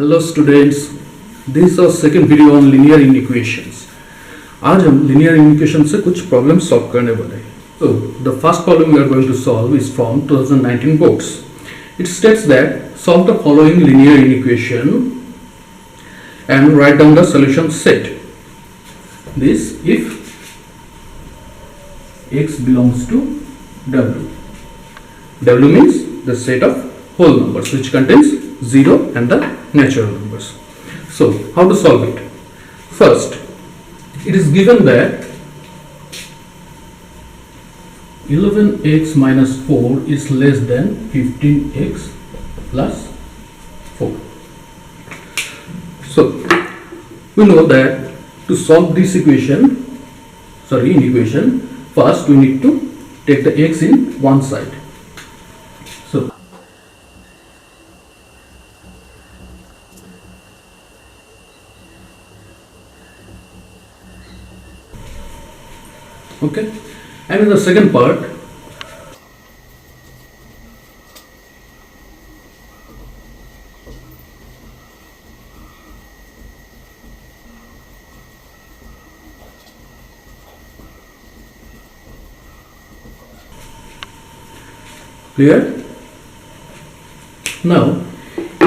Hello students, this is our second video on linear inequations. आज हम linear inequation से कुछ प्रॉब्लम सॉल्व करने वाले हैं। So the first problem we are going to solve is from 2019 books. It states that solve the following linear inequation and write down the solution set. This if x belongs to W. W means the set of whole numbers which contains 0 and the natural numbers. So how to solve it? First, it is given that 11x minus 4 is less than 15x plus 4. So we know that to solve this inequation, first we need to take the x in one side. So okay, and in the second part clear? Now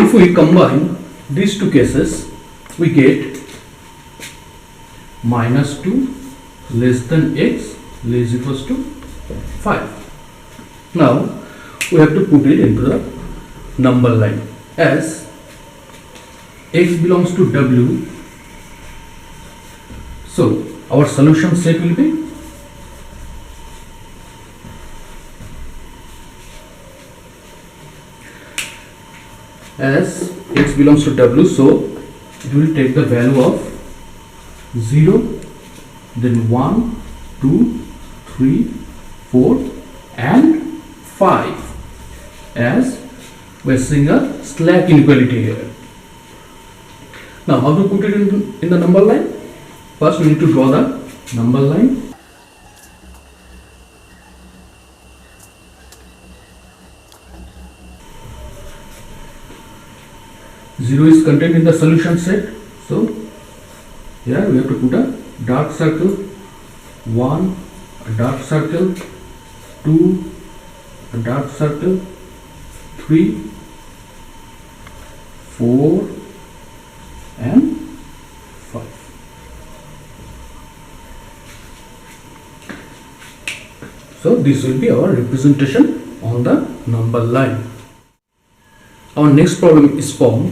if we combine these two cases, we get minus 2 less than x less equals to 5. Now we have to put it into the number line as x belongs to W. So our solution set will be as x belongs to W, so it will take the value of 0, then 1, 2, 3, 4 and 5, as we are seeing a slack inequality here. Now how to put it in the number line? First we need to draw the number line. Zero is contained in the solution set, so here we have to put a dark circle, 1, a dark circle, 2, a dark circle, 3, 4 and 5. So this will be our representation on the number line. Our next problem is from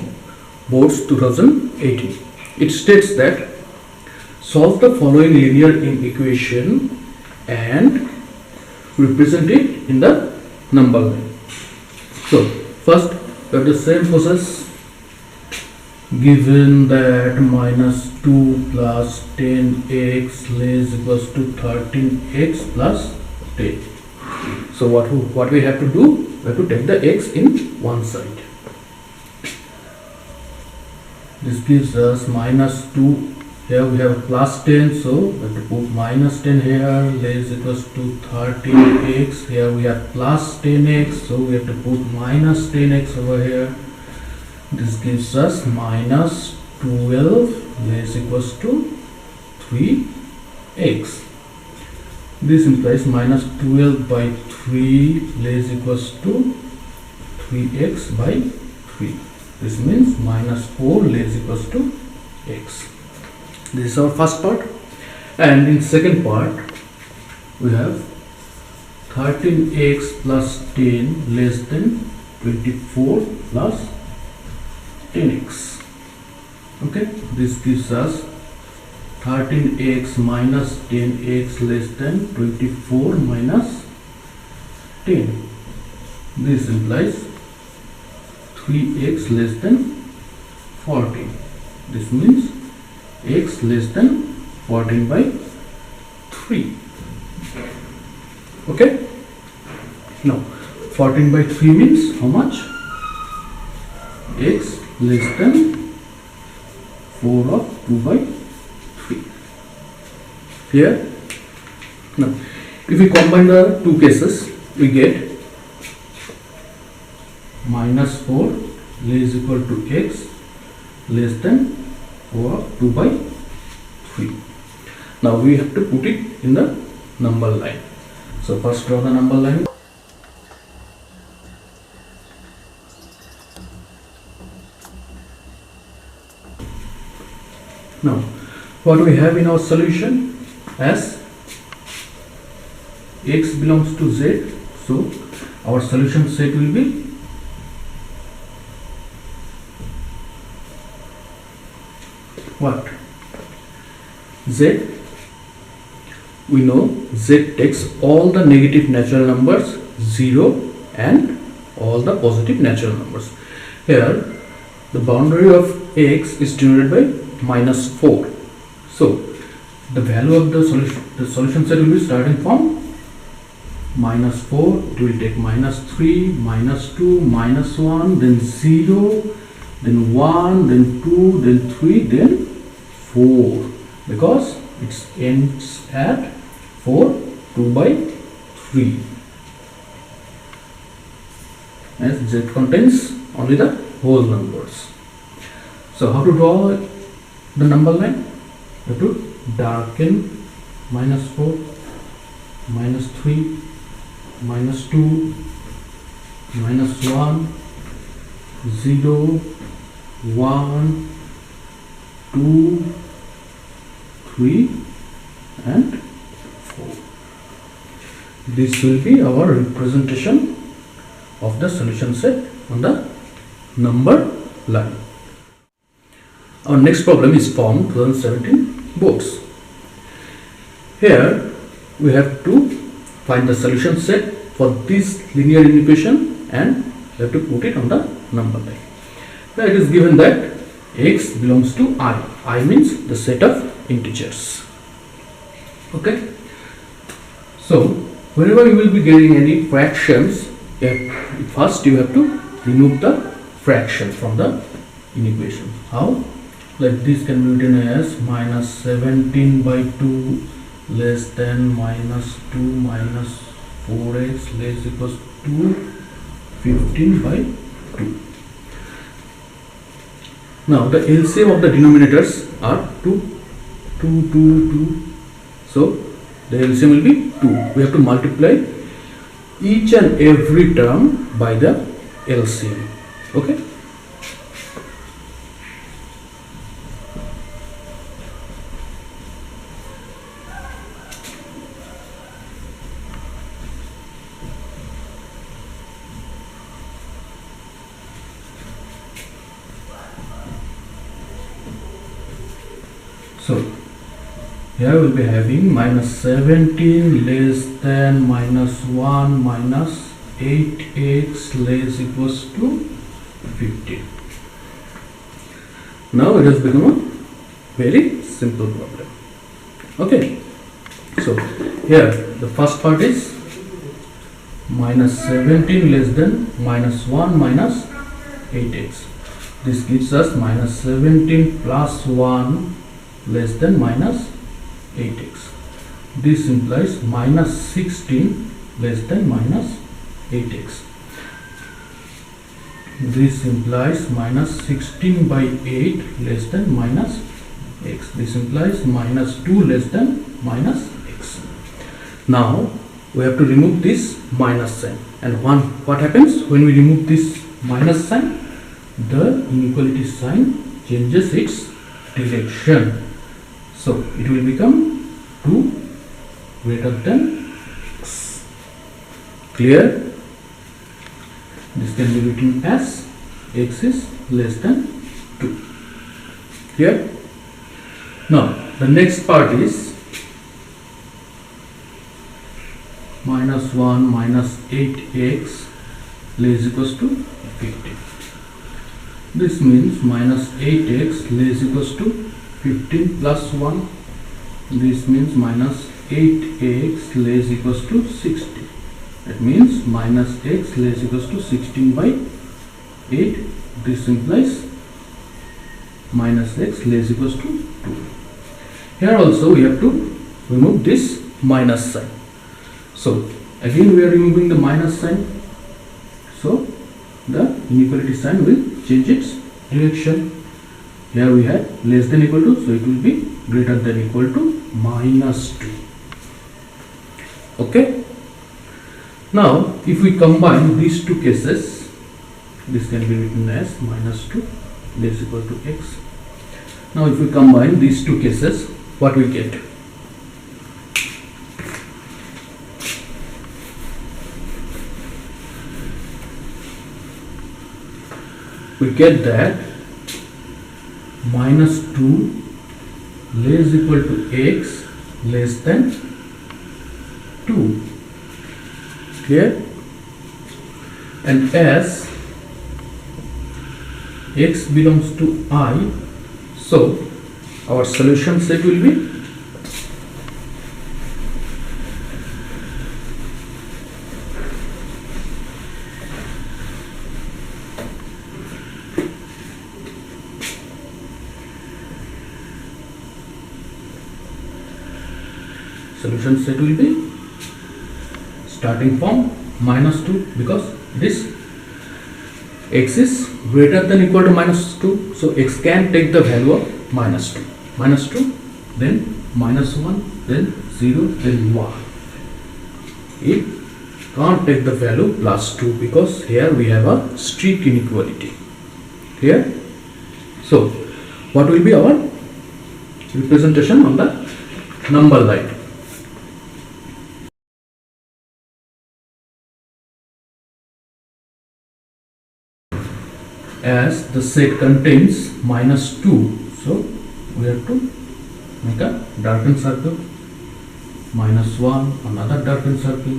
Boards 2018. It states that solve the following linear inequation and represent it in the number line. So first we have the same process. Given that minus 2 plus 10x less equals to 13x plus 10. So what we have to do? We have to take the x in one side. This gives us minus 2. Here we have plus 10, so we have to put minus 10 here, less equals to 13x. Here we have plus 10x, so we have to put minus 10x over here. This gives us minus 12 less equals to 3x. This implies minus 12 by 3 less equals to 3x by 3. This means minus 4 less equals to x. This is our first part, and in second part we have 13x plus 10 less than 24 plus 10x. Okay, this gives us 13x minus 10x less than 24 minus 10. This implies 3x less than 14. This means x less than 14 by 3. Okay, now 14 by 3 means how much? X less than 4 of 2 by 3. Here, now if we combine the two cases, we get minus 4 is equal to x less than or 2 by 3. Now we have to put it in the number line. So first draw the number line. Now what we have in our solution, as x belongs to z, so our solution set will be what? Z. We know z takes all the negative natural numbers, 0, and all the positive natural numbers. Here the boundary of x is denoted by -4. So the value of the solution set will be starting from -4. It will take -3, -2, -1, then 0, then 1, then 2, then 3, then 4, because it ends at 4, 2 by 3, as z contains only the whole numbers. So how to draw the number line? You have to darken -4, -3, -2, -1, 0, 1, 2, 3 and 4. This will be our representation of the solution set on the number line. Our next problem is from 2017 boards. Here we have to find the solution set for this linear inequation and we have to put it on the number line. Now it is given that x belongs to I. I means the set of integers. Okay. So whenever you will be getting any fractions, first you have to remove the fraction from the inequation. How? Like this can be written as -17 by 2 less than -2 minus 4x less equals to 15 by 2. Now the LCM of the denominators are 2, 2, 2, 2. So the LCM will be 2. We have to multiply each and every term by the LCM. Okay. So here we will be having -17 less than -1 minus 8x less equals to 15. Now it has become a very simple problem. Okay, so here the first part is -17 less than -1 minus 8x. This gives us -17 plus 1 less than -8x. This implies -16 less than -8x. This implies -16 by 8 less than -x. This implies -2 less than -x. Now we have to remove this minus sign. And what happens when we remove this minus sign? The inequality sign changes its direction. So it will become 2 greater than x. Clear? This can be written as x is less than 2. Clear? Now the next part is -1 minus 8x less equals to 15. This means -8x less equals to 15 plus 1. This means -8x less equals to 60. That means -x less equals to 16 by 8. This implies -x less equals to 2. Here also we have to remove this minus sign. So again we are removing the minus sign. So the inequality sign will change its direction. Here we have less than equal to, so it will be greater than equal to -2. Okay. Now if we combine these two cases, this can be written as -2 less equal to x. Now if we combine these two cases, what we get? We get that -2 less equal to x less than 2. Clear? And as x belongs to I, so our solution set will be starting from -2, because this x is greater than equal to -2, so x can take the value of -2, then -1, then 0, then 1. It can't take the value +2 because here we have a strict inequality. Here, so what will be our representation on the number line? As the set contains -2, so we have to make a darkened circle. -1, another darkened circle.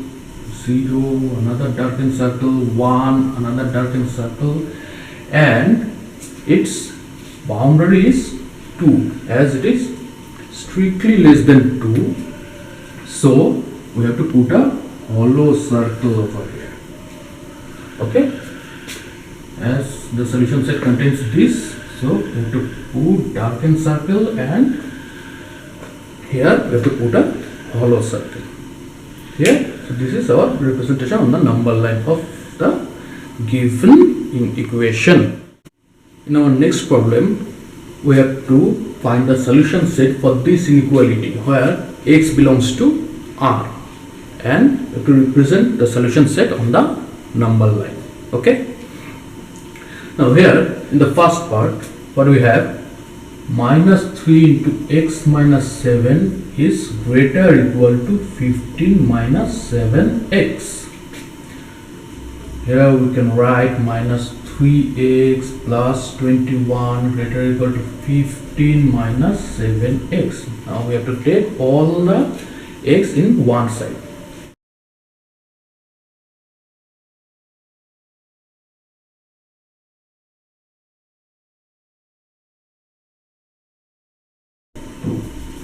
0, another darkened circle. 1, another darkened circle. And its boundary is 2, as it is strictly less than 2. So we have to put a hollow circle over here. Okay. As the solution set contains this, so we have to put darkened circle, and here we have to put a hollow circle. Here, so this is our representation on the number line of the given equation. In our next problem, we have to find the solution set for this inequality where x belongs to R, and we have to represent the solution set on the number line. Okay. Now here in the first part, what we have, -3 into x minus 7 is greater or equal to 15 minus 7x. Here we can write -3x plus 21 greater or equal to 15 minus 7x. Now we have to take all the x in one side.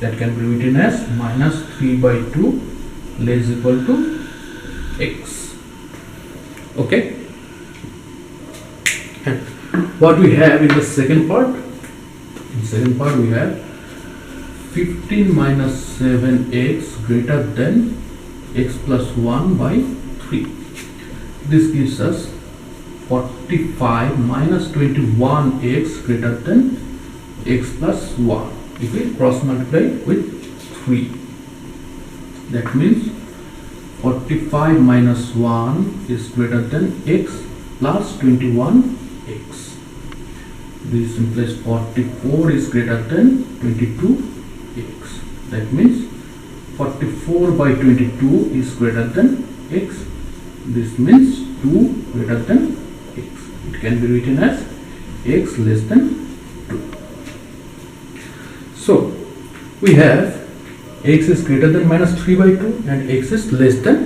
That can be written as -3/2 less equal to x. Okay. And what we have in the second part? In the second part we have 15 minus 7x greater than x plus 1/3. This gives us 45 minus 21x greater than x plus 1. If we cross multiply with 3, that means 45 minus 1 is greater than x plus 21x. This implies 44 is greater than 22x. That means 44/22 is greater than x. This means 2 greater than x. It can be written as x less than 2. So we have x is greater than -3/2 and x is less than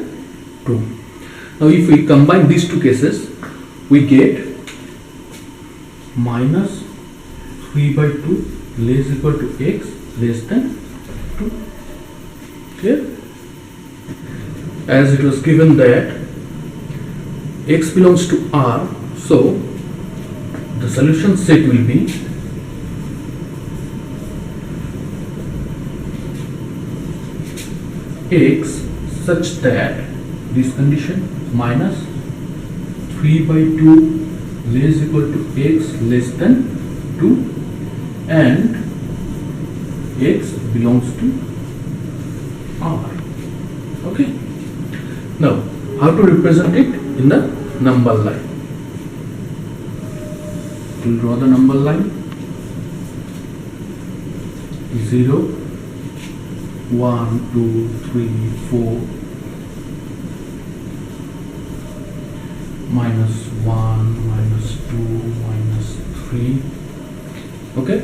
2. Now if we combine these two cases, we get -3/2 less equal to x less than 2. Clear? As it was given that x belongs to R, so the solution set will be x such that this condition -3/2 less equal to x less than 2, and x belongs to R. Okay. Now, how to represent it in the number line? We'll draw the number line. 0, 1, 2, 3, 4, minus 1, minus 2, minus 3. Okay.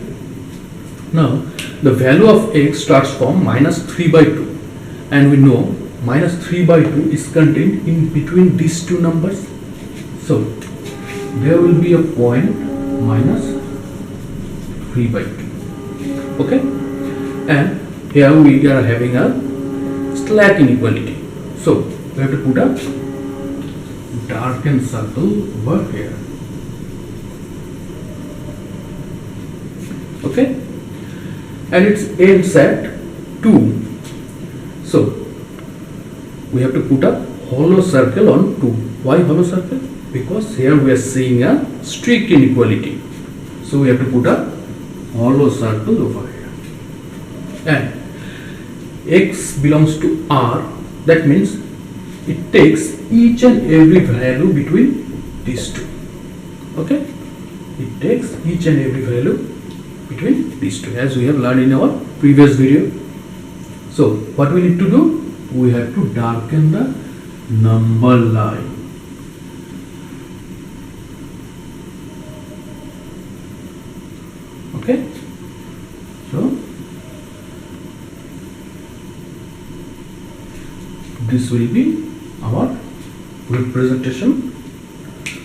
Now, the value of x starts from minus 3 by 2, and we know minus 3 by 2 is contained in between these two numbers. So, there will be a point minus 3 by 2. Okay. And here we are having a slack inequality. So, we have to put a darkened circle over here. Okay. And it ends at 2. So, we have to put a hollow circle on 2. Why hollow circle? Because here we are seeing a strict inequality. So, we have to put a hollow circle over here. And x belongs to R. That means it takes each and every value between these two. Okay? It takes each and every value between these two, as we have learned in our previous video. So, what we need to do? We have to darken the number line. Okay? So, this will be our representation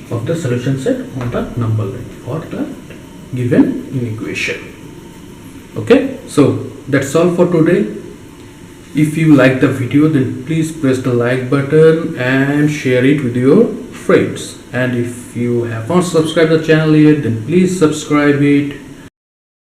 of the solution set on the number line for the given inequation. Okay, so that's all for today. If you like the video, then please press the like button and share it with your friends. And if you have not subscribed the channel yet, then please subscribe it